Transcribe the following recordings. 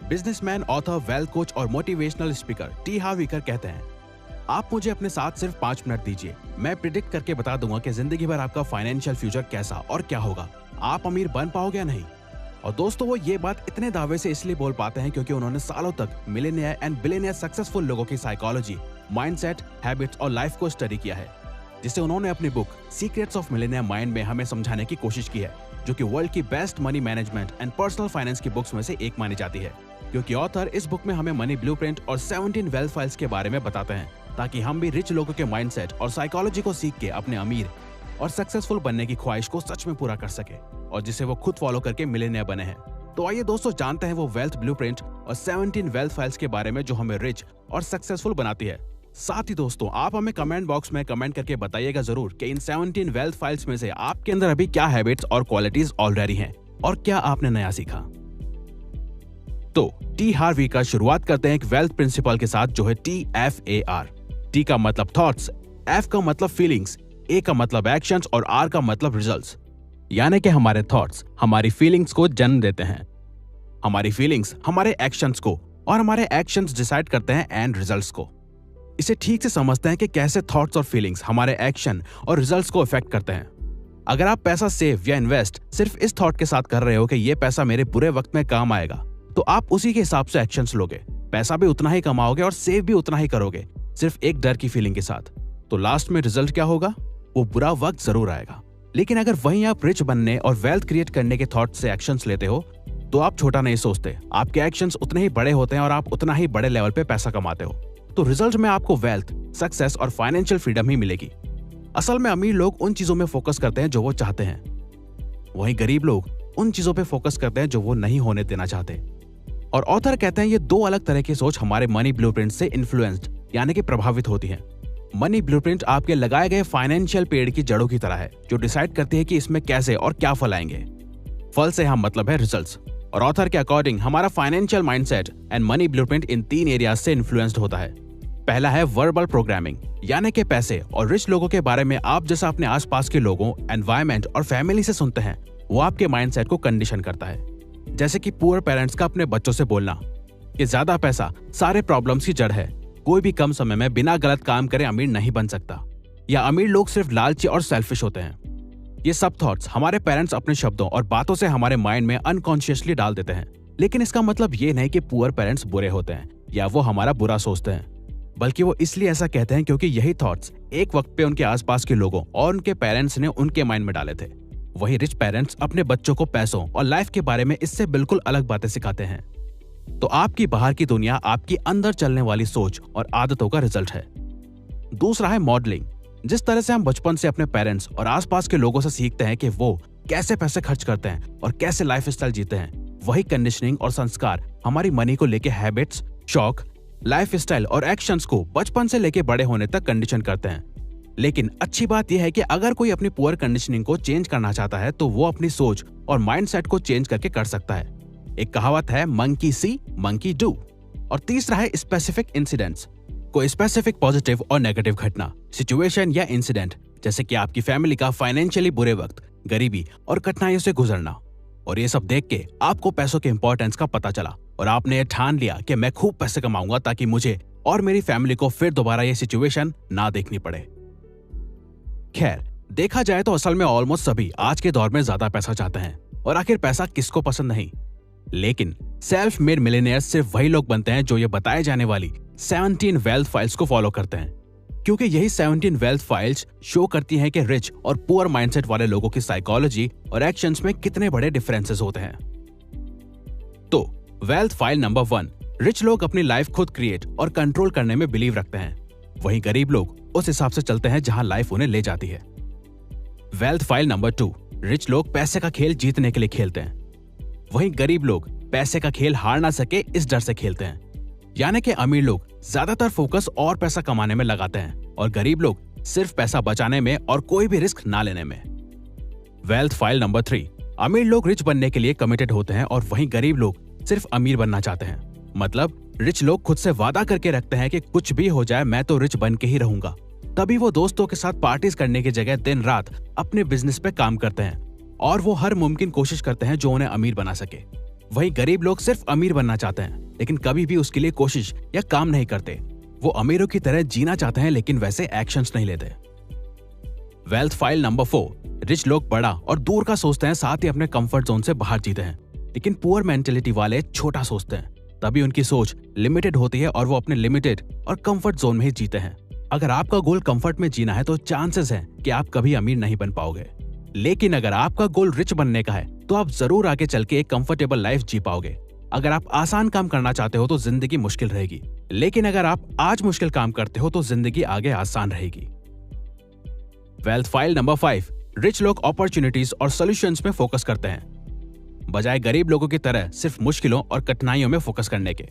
Businessman, author, wealth coach और motivational speaker T हार्व इकर कहते हैं, आप मुझे अपने साथ सिर्फ 5 मिनट दीजिए, मैं प्रिडिक्ट करके बता दूंगा कि जिंदगी भर आपका फाइनेंशियल फ्यूचर कैसा और क्या होगा, आप अमीर बन पाओगे या नहीं। और दोस्तों, वो ये बात इतने दावे से इसलिए बोल पाते हैं क्योंकि उन्होंने सालों तक मिलियनेयर एंड बिलियनेयर सक्सेसफुल लोगों की साइकोलॉजी, माइंडसेट, हैबिट्स और लाइफ को स्टडी किया है, जिसे उन्होंने अपनी book secrets of millionaire mind में हमें समझाने की कोशिश की है, जो कि वर्ल्ड की best money management and personal finance की बुक्स में से एक मानी जाती है। क्योंकि ऑथर इस बुक में हमें मनी ब्लूप्रिंट और 17 वेल्थ फाइल्स के बारे में बताते हैं, ताकि हम भी रिच लोगों के माइंडसेट और साइकोलॉजी को सीख के अपने अमीर और सक्सेसफुल बनने की ख्वाहिश को सच में पूरा कर सके और जिसे वो खुद फॉलो करके मिलियनेयर बने हैं। तो आइए दोस्तों, जानते हैं वो वेल्थ ब्लूप्रिंट और 17 वेल्थ फाइल्स के बारे में जो हमें रिच और सक्सेसफुल बनाती है। साथ ही दोस्तों, आप हमें कमेंट बॉक्स में कमेंट करके बताइएगा जरूर कि इन 17 वेल्थ फाइल्स में से आपके अंदर अभी क्या हैबिट्स और क्वालिटीज ऑलरेडी हैं और क्या आपने नया सीखा। तो टी हार्व का शुरुआत करते हैं एक वेल्थ प्रिंसिपल के साथ, जो है TFAR। टी का मतलब थॉट्स, एफ का मतलब फीलिंग्स, ए का मतलब एक्शंस और आर का मतलब रिजल्ट्स। यानी कि हमारे थॉट्स हमारी फीलिंग्स को जन्म देते हैं, हमारी फीलिंग्स हमारे एक्शंस को और हमारे एक्शंस डिसाइड करते हैं एंड रिजल्ट्स को। इसे ठीक से समझते हैं कि कैसे थॉट्स और फीलिंग्स हमारे एक्शन और रिजल्ट्स को इफेक्ट करते हैं। अगर आप पैसा सेव या इन्वेस्ट सिर्फ इस थॉट के साथ कर रहे हो कि ये पैसा मेरे बुरे वक्त में काम आएगा, तो आप उसी के हिसाब से एक्शंस लोगे, पैसा भी उतना ही कमाओगे और सेव भी उतना ही करोगे, सिर्फ एक डर की फीलिंग के साथ। तो लास्ट में रिजल्ट क्या होगा? वो बुरा वक्त जरूर आएगा। लेकिन अगर वहीं आप रिच बनने और वेल्थ क्रिएट करने के थॉट से एक्शंस लेते हो, तो आप छोटा नहीं सोचते, आपके एक्शंस उतने ही बड़े होते हैं और आप उतना ही बड़े लेवल पे पैसा कमाते हो। तो रिजल्ट में आपको वेल्थ, सक्सेस और फाइनेंशियल फ्रीडम ही मिलेगी। असल में अमीर लोग उन चीजों में फोकस करते हैं जो वो चाहते हैं, वहीं गरीब लोग उन चीजों पे फोकस करते हैं जो वो नहीं होने देना चाहते। और ऑथर कहते हैं ये दो अलग तरह की सोच हमारे मनी ब्लूप्रिंट से इन्फ्लुएंस्ड यानी कि प्रभावित होती है। मनी ब्लूप्रिंट आपके लगाए गए फाइनेंशियल पेड़ की जड़ों की तरह है, जो डिसाइड करती है कि इसमें कैसे और क्या फल आएंगे। फल से हम मतलब है रिजल्ट्स। और ऑथर के अकॉर्डिंग हमारा financial mindset and money blueprint in 3 areas से इन्फ्लुएंस्ड होता है। पहला है वर्बल प्रोग्रामिंग, यानी कि पैसे और रिच लोगों के बारे में आप जैसा अपने आसपास के लोगों, एनवायरमेंट और फैमिली से सुनते हैं, वो आपके माइंडसेट को कंडीशन करता है। जैसे कि पुअर पेरेंट्स का अपने बच्चों से बोलना कि ज्यादा पैसा सारे प्रॉब्लम्स की जड़ है, कोई भी कम समय में बिना गलत काम करे अमीर नहीं बन सकता, या अमीर लोग सिर्फ लालची और सेल्फिश होते हैं। ये सब थॉट्स हमारे पेरेंट्स अपने शब्दों और बातों से हमारे माइंड में अनकॉन्शियसली डाल देते हैं। लेकिन इसका मतलब ये नहीं कि पुअर पेरेंट्स बुरे होते हैं या वो हमारा बुरा सोचते हैं, बल्कि वो इसलिए ऐसा कहते हैं क्योंकि यही थॉट्स एक वक्त पे उनके आसपास के लोगों और उनके पेरेंट्स ने उनके माइंड में डाले थे। वही रिच पेरेंट्स अपने बच्चों को पैसों और लाइफ के बारे में इससे बिल्कुल अलग बातें सिखाते हैं। तो आपकी बाहर की दुनिया आपकी अंदर चलने वाली सोच और आदतों का रिजल्ट है। दूसरा है मॉडलिंग। जिस तरह से हम बचपन से अपने पेरेंट्स और आसपास के लोगों से सीखते हैं कि वो कैसे पैसे खर्च करते हैं और कैसे लाइफ स्टाइल जीते हैं, वही कंडीशनिंग और संस्कार हमारी मनी को लेके हैबिट्स, शौक, लाइफ स्टाइल और एक्शंस को बचपन से लेके बड़े होने तक कंडीशन करते हैं। लेकिन अच्छी बात यह है कि अगर कोई अपनी पुअर कंडीशनिंग को चेंज करना चाहता है, तो वो अपनी सोच और माइंडसेट को चेंज करके कर सकता है। एक कहावत है, मंकी सी मंकी डू। और तीसरा है स्पेसिफिक इंसिडेंट्स। कोई स्पेसिफिक पॉजिटिव और नेगेटिव घटना, सिचुएशन या इंसिडेंट, जैसे कि आपकी फैमिली का फाइनेंशियली बुरे वक्त, गरीबी और कठिनाइयों से गुजरना। और ये सब देख के आपको पैसों के इंपॉर्टेंस का पता चला और आपने ये ठान लिया कि मैं खूब पैसे कमाऊंगा ताकि मुझे और मेरी फैमिली को फिर दोबारा ये सिचुएशन ना देखनी पड़े। खैर, देखा जाए तो असल में ऑलमोस्ट सभी आज के दौर में ज्यादा पैसा चाहते हैं, और आखिर पैसा किसको पसंद नहीं। लेकिन सेल्फ मेड मिलियनेयर्स सिर्फ वही लोग बनते हैं जो ये बताए जाने वाली 17 वेल्थ फाइल्स को फॉलो करते हैं, क्योंकि यही 17 वेल्थ फाइल्स शो करती हैं कि रिच और पुअर माइंडसेट वाले लोगों की साइकोलॉजी और एक्शंस में कितने बड़े डिफरेंसेस होते हैं। तो वेल्थ फाइल नंबर 1, रिच लोग अपनी लाइफ खुद क्रिएट और कंट्रोल करने में बिलीव रखते हैं, वहीं गरीब लोग उस हिसाब से चलते हैं जहां लाइफ उन्हें ले जाती है। वेल्थ फाइल नंबर 2, रिच लोग पैसे का खेल जीतने के लिए खेलते हैं, वहीं गरीब लोग पैसे का खेल हार ना सके इस डर से खेलते हैं। यानी कि अमीर लोग ज्यादातर फोकस और पैसा कमाने में लगाते हैं और गरीब लोग सिर्फ पैसा बचाने में और कोई भी रिस्क ना लेने में। वेल्थ फाइल नंबर 3, अमीर लोग रिच बनने के लिए कमिटेड होते हैं और वहीं गरीब लोग सिर्फ अमीर बनना चाहते हैं। मतलब रिच लोग खुद से वादा करके रखते हैं कि कुछ भी हो जाए मैं तो रिच बन के ही रहूंगा। तभी वो दोस्तों के साथ पार्टीज करने की जगह दिन रात अपने बिजनेस पे काम करते हैं और वो हर मुमकिन कोशिश करते हैं जो उन्हें अमीर बना सके। वहीं गरीब लोग सिर्फ अमीर बनना चाहते हैं, लेकिन कभी भी उसके लिए कोशिश या काम नहीं करते। वो अमीरों की तरह जीना चाहते हैं, लेकिन वैसे एक्शंस नहीं लेते। वेल्थ फाइल नंबर 4, रिच लोग बड़ा और दूर का सोचते हैं, साथ ही अपने कंफर्ट जोन से बाहर जीते हैं। लेकिन पुअर मेंटेलिटी वाले छोटा सोचते हैं, तभी उनकी सोच लिमिटेड होती है और वो अपने लिमिटेड और कंफर्ट जोन में ही जीते हैं। अगर आपका गोल कंफर्ट में जीना है तो चांसेस है कि आप कभी अमीर नहीं बन पाओगे। लेकिन अगर आपका गोल रिच बनने का है तो आप जरूर आगे चल के एक कंफर्टेबल लाइफ जी पाओगे। अगर आप आसान काम करना चाहते हो तो जिंदगी मुश्किल रहेगी, लेकिन अगर आप आज मुश्किल काम करते हो तो जिंदगी आगे आसान रहेगी। वेल्थ फाइल नंबर 5, रिच लोग अपॉर्चुनिटीज और सॉल्यूशंस में फोकस करते हैं, बजाय गरीब लोगों की तरह सिर्फ मुश्किलों और कठिनाइयों में फोकस करने के।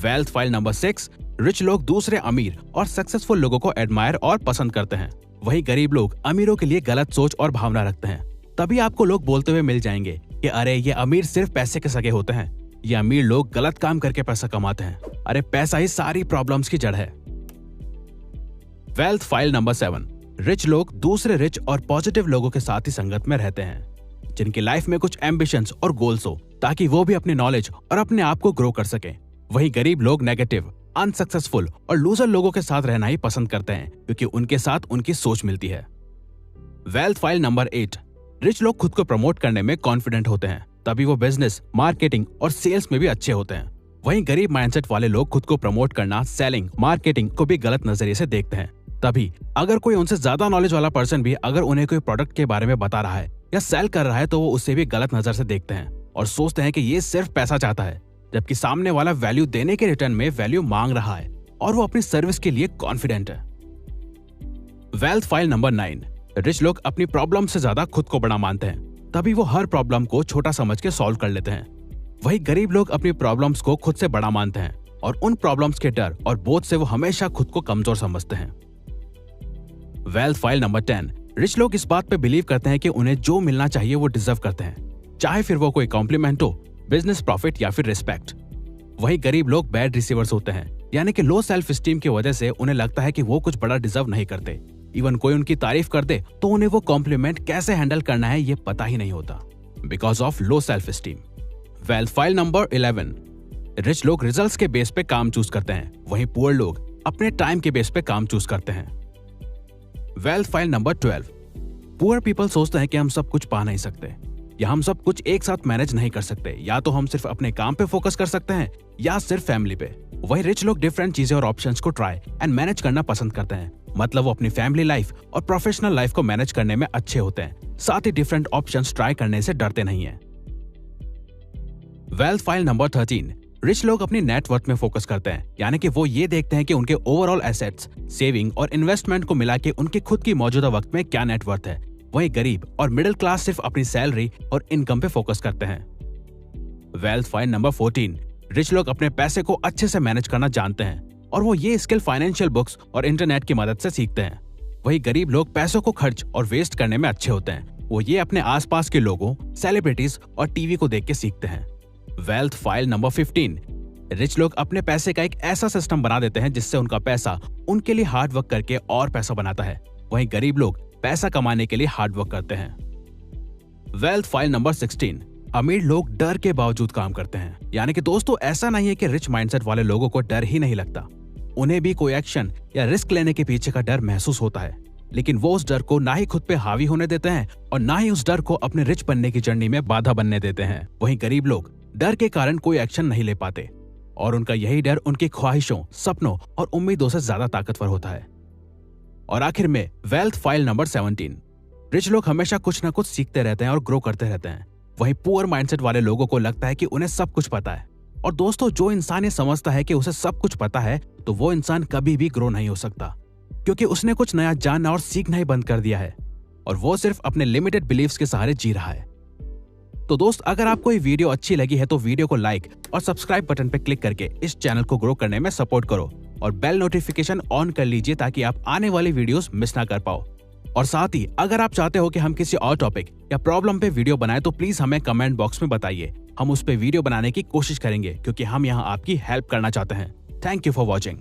वेल्थ फाइल नंबर 6, रिच लोग दूसरे अमीर और सक्सेसफुल लोगों को एडमायर और पसंद करते हैं, वहीं गरीब लोग अमीरों के लिए गलत सोच और भावना रखते हैं। तभी आपको लोग बोलते हुए मिल जाएंगे कि अरे ये अमीर सिर्फ पैसे के सगे होते हैं, ये अमीर लोग गलत काम करके पैसा कमाते हैं, अरे पैसा ही सारी प्रॉब्लम्स की जड़ है। वेल्थ फाइल नंबर 7, रिच लोग दूसरे रिच और पॉजिटिव लोगों के साथ ही संगत में रहते हैं, जिनकी लाइफ में कुछ एम्बिशंस और गोल्स हो, ताकि वो भी अपनी नॉलेज और अपने आप को ग्रो कर सके। वहीं गरीब लोग नेगेटिव, अनसक्सेसफुल और लूजर लोगों के साथ रहना ही पसंद करते हैं, क्योंकि उनके साथ उनकी सोच मिलती है। वेल्थ फाइल नंबर 8, रिच लोग खुद को प्रमोट करने में कॉन्फिडेंट होते हैं, तभी वो बिजनेस, मार्केटिंग और सेल्स में भी अच्छे होते हैं। वहीं गरीब माइंडसेट वाले लोग खुद को प्रमोट करना, सेलिंग, मार्केटिंग को भी गलत नजरिए से देखते हैं। तभी अगर कोई उनसे ज्यादा नॉलेज वाला पर्सन भी अगर उन्हें कोई प्रोडक्ट के बारे में बता रहा है या सेल कर रहा है तो वो उससे भी गलत नजर से देखते हैं और सोचते हैं कि ये सिर्फ पैसा चाहता है, जबकि सामने वाला वैल्यू देने के रिटर्न में वैल्यू मांग रहा है और वो अपनी सर्विस के लिए कॉन्फिडेंट है। वेल्थ फाइल नंबर 9, रिच लोग अपनी प्रॉब्लम से ज्यादा खुद को बड़ा मानते हैं, तभी वो हर प्रॉब्लम को छोटा समझ के सॉल्व कर लेते हैं। वहीं गरीब लोग अपनी प्रॉब्लम्स को खुद से बड़ा मानते हैं और उन प्रॉब्लम्स के डर और बोझ से वो हमेशा खुद को कमजोर समझते हैं। वेल्थ फाइल नंबर 10, रिच लोग इस बात पे बिलीव करते हैं कि उन्हें जो मिलना चाहिए वो डिजर्व करते हैं, चाहे फिर वो कोई कॉम्प्लीमेंट हो, बिजनेस प्रॉफिट या फिर रिस्पेक्ट। वहीं गरीब लोग बैड रिसीवर्स होते हैं, यानी कि लो सेल्फ स्टीम की वजह से उन्हें लगता है कि वो कुछ बड़ा डिजर्व नहीं करते। इवन कोई उनकी तारीफ कर दे तो उन्हें वो कॉम्प्लीमेंट कैसे हैंडल करना है ये पता ही नहीं होता, because of low self esteem. Wealth file number 11, rich लोग रिजल्ट्स के बेस पे काम चूज करते हैं, वहीं पुअर लोग अपने टाइम के बेस पे काम चूज करते हैं। Wealth file number 12, poor people सोचते हैं कि हम सब कुछ पा नहीं सकते या हम सब कुछ एक साथ मैनेज नहीं कर सकते, या तो हम सिर्फ अपने काम पे फोकस कर सकते हैं या सिर्फ फैमिली पे। वही रिच लोग डिफरेंट चीजें और ऑप्शंस को ट्राई एंड मैनेज करना पसंद करते हैं, मतलब वो अपनी फैमिली लाइफ और प्रोफेशनल लाइफ को मैनेज करने में अच्छे होते हैं, साथ ही डिफरेंट ऑप्शंस ट्राई करने से डरते नहीं हैं। वेल्थ फाइल नंबर 13, रिच लोग अपनी नेटवर्थ में फोकस करते हैं, यानी कि वो ये देखते हैं कि उनके ओवरऑल एसेट्स, सेविंग और इन्वेस्टमेंट को मिला के उनके खुद की मौजूदा वक्त में क्या नेटवर्थ है। वहीं गरीब और मिडिल क्लास सिर्फ अपनी सैलरी और इनकम पे फोकस करते हैं। वेल्थ फाइल नंबर 14, रिच लोग अपने पैसे को अच्छे से मैनेज करना जानते हैं और वो ये स्किल फाइनेंशियल बुक्स और इंटरनेट की मदद से सीखते हैं। वहीं गरीब लोग पैसों को खर्च और वेस्ट करने में अच्छे होते हैं, वो ये अपने आसपास के लोगों, सेलिब्रिटीज और टीवी को देख के सीखते हैं। वेल्थ फाइल नंबर 15, रिच लोग अपने पैसे का एक ऐसा सिस्टम बना देते हैं जिससे उनका पैसा उनके लिए हार्ड वर्क करके और पैसा बनाता है, वहीं गरीब लोग पैसा कमाने के लिए हार्ड वर्क करते हैं। वेल्थ फाइल नंबर 16, अमीर लोग डर के बावजूद काम करते हैं, यानी कि दोस्तों ऐसा नहीं है कि रिच माइंडसेट वाले लोगों को डर ही नहीं लगता, उन्हें भी कोई एक्शन या रिस्क लेने के पीछे का डर महसूस होता है, लेकिन वो उस डर को ना ही खुद पे हावी होने देते हैं और ना ही उस डर को अपने रिच बनने की जर्नी में बाधा बनने देते हैं। वहीं गरीब लोग डर के कारण कोई एक्शन नहीं ले पाते और उनका यही डर उनकी ख्वाहिशों, सपनों और उम्मीदों से ज्यादा ताकतवर होता है। और आखिर में वेल्थ फाइल नंबर 17, रिच लोग हमेशा कुछ ना कुछ सीखते रहते हैं और ग्रो करते रहते हैं, वहीं पुअर माइंडसेट वाले लोगों को लगता है कि उन्हें सब कुछ पता है। और दोस्तों जो इंसान ये समझता है कि उसे सब कुछ पता है तो वो इंसान कभी भी ग्रो नहीं हो सकता, क्योंकि उसने कुछ नया जानना और सीखना ही बंद कर दिया है और वो सिर्फ अपने लिमिटेड बिलीव्स के सहारे जी रहा है। तो दोस्त अगर आपको ये वीडियो अच्छी लगी है तो वीडियो को लाइक और सब्सक्राइब बटन पर क्लिक करके इस चैनल को ग्रो करने में सपोर्ट करो और बेल नोटिफिकेशन ऑन कर लीजिए ताकि आप आने वाली वीडियोस मिस ना कर पाओ। और साथ ही अगर आप चाहते हो कि हम किसी और टॉपिक या प्रॉब्लम पे वीडियो बनाएं तो प्लीज हमें कमेंट बॉक्स में बताइए, हम उस पे वीडियो बनाने की कोशिश करेंगे क्योंकि हम यहाँ आपकी हेल्प करना चाहते हैं। Thank you for watching.